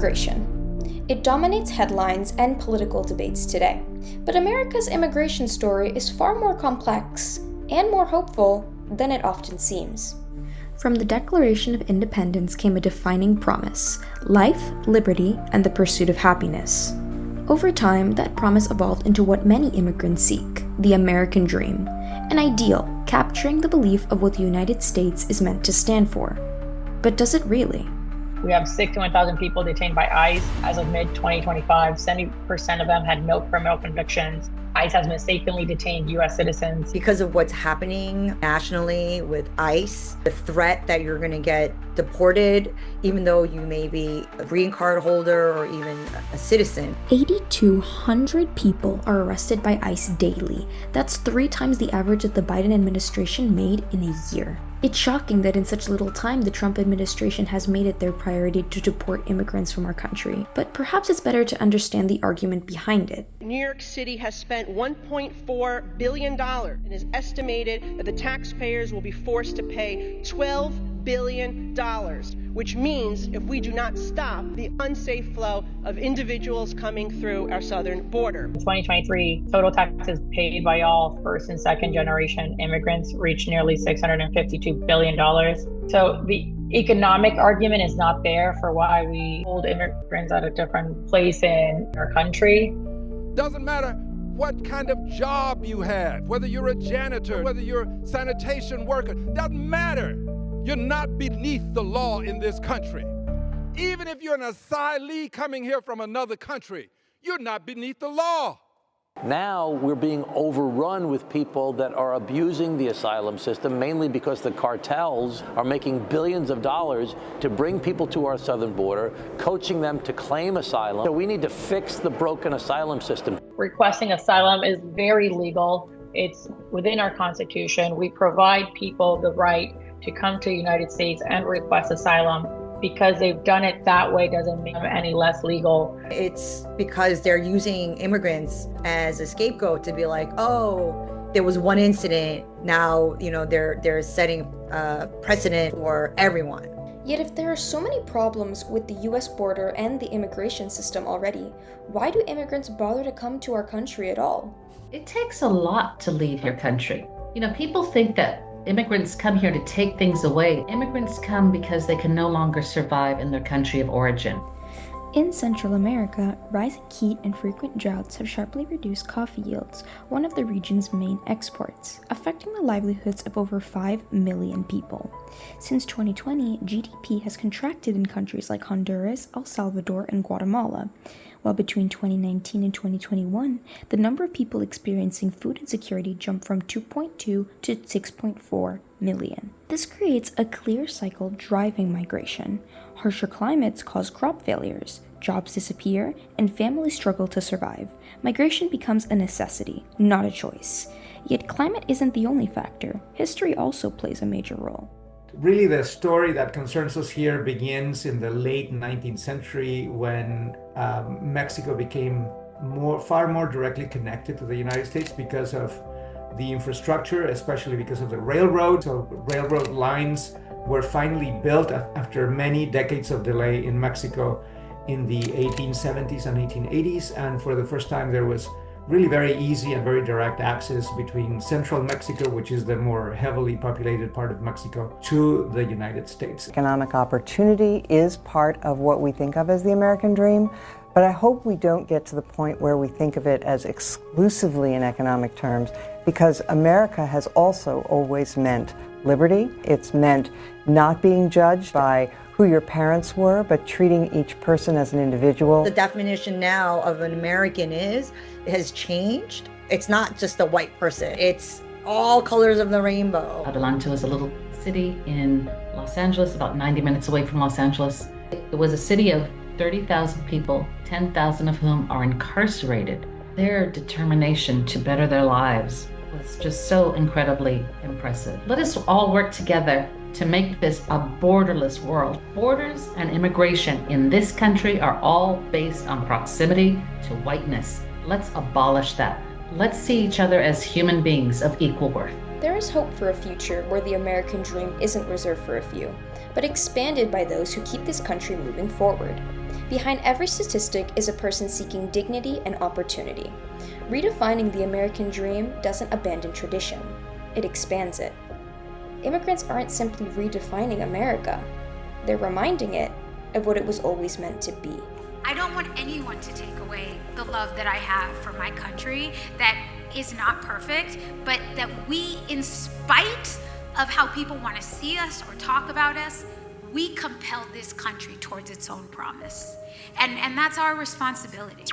Immigration. It dominates headlines and political debates today. But America's immigration story is far more complex and more hopeful than it often seems. From the Declaration of Independence came a defining promise: life, liberty, and the pursuit of happiness. Over time, that promise evolved into what many immigrants seek: the American dream, an ideal capturing the belief of what the United States is meant to stand for. But does it really? We have 61,000 people detained by ICE as of mid-2025. 70% of them had no criminal convictions. ICE has mistakenly detained U.S. citizens. Because of what's happening nationally with ICE, the threat that you're going to get deported, even though you may be a green card holder or even a citizen. 8,200 people are arrested by ICE daily. That's 3 times the average that the Biden administration made in a year. It's shocking that in such little time the Trump administration has made it their priority to deport immigrants from our country. But perhaps it's better to understand the argument behind it. New York City has spent $1.4 billion and is estimated that the taxpayers will be forced to pay $12 billion, which means if we do not stop the unsafe flow of individuals coming through our southern border. In 2023, total taxes paid by all first and second generation immigrants reached nearly $652 billion. So the economic argument is not there for why we hold immigrants at a different place in our country. Doesn't matter what kind of job you have, whether you're a janitor, whether you're a sanitation worker, doesn't matter. You're not beneath the law in this country. Even if you're an asylee coming here from another country, you're not beneath the law. Now we're being overrun with people that are abusing the asylum system, mainly because the cartels are making billions of dollars to bring people to our southern border, coaching them to claim asylum. So we need to fix the broken asylum system. Requesting asylum is very legal. It's within our Constitution. We provide people the right to come to the United States and request asylum. Because they've done it that way doesn't make them any less legal. It's because they're using immigrants as a scapegoat to be like, oh, there was one incident. Now, they're setting a precedent for everyone. Yet if there are so many problems with the US border and the immigration system already, why do immigrants bother to come to our country at all? It takes a lot to leave your country. People think that immigrants come here to take things away. Immigrants come because they can no longer survive in their country of origin. In Central America, rising heat and frequent droughts have sharply reduced coffee yields, one of the region's main exports, affecting the livelihoods of over 5 million people. Since 2020, GDP has contracted in countries like Honduras, El Salvador, and Guatemala, while between 2019 and 2021, the number of people experiencing food insecurity jumped from 2.2 to 6.4 million. This creates a clear cycle driving migration. Harsher climates cause crop failures, jobs disappear, and families struggle to survive. Migration becomes a necessity, not a choice. Yet climate isn't the only factor. History also plays a major role. Really, the story that concerns us here begins in the late 19th century when Mexico became far more directly connected to the United States because of the infrastructure, especially because of the railroad. So railroad lines were finally built after many decades of delay in Mexico in the 1870s and 1880s. And for the first time, there was really very easy and very direct access between central Mexico, which is the more heavily populated part of Mexico, to the United States. Economic opportunity is part of what we think of as the American dream, but I hope we don't get to the point where we think of it as exclusively in economic terms, because America has also always meant liberty. It's meant not being judged by who your parents were, but treating each person as an individual. The definition now of an American has changed. It's not just a white person. It's all colors of the rainbow. Adelanto is a little city in Los Angeles, about 90 minutes away from Los Angeles. It was a city of 30,000 people, 10,000 of whom are incarcerated. Their determination to better their lives was just so incredibly impressive. Let us all work together to make this a borderless world. Borders and immigration in this country are all based on proximity to whiteness. Let's abolish that. Let's see each other as human beings of equal worth. There is hope for a future where the American dream isn't reserved for a few, but expanded by those who keep this country moving forward. Behind every statistic is a person seeking dignity and opportunity. Redefining the American dream doesn't abandon tradition, it expands it. Immigrants aren't simply redefining America, they're reminding it of what it was always meant to be. I don't want anyone to take away the love that I have for my country that is not perfect, but that we, in spite of how people want to see us or talk about us, we compel this country towards its own promise. And that's our responsibility.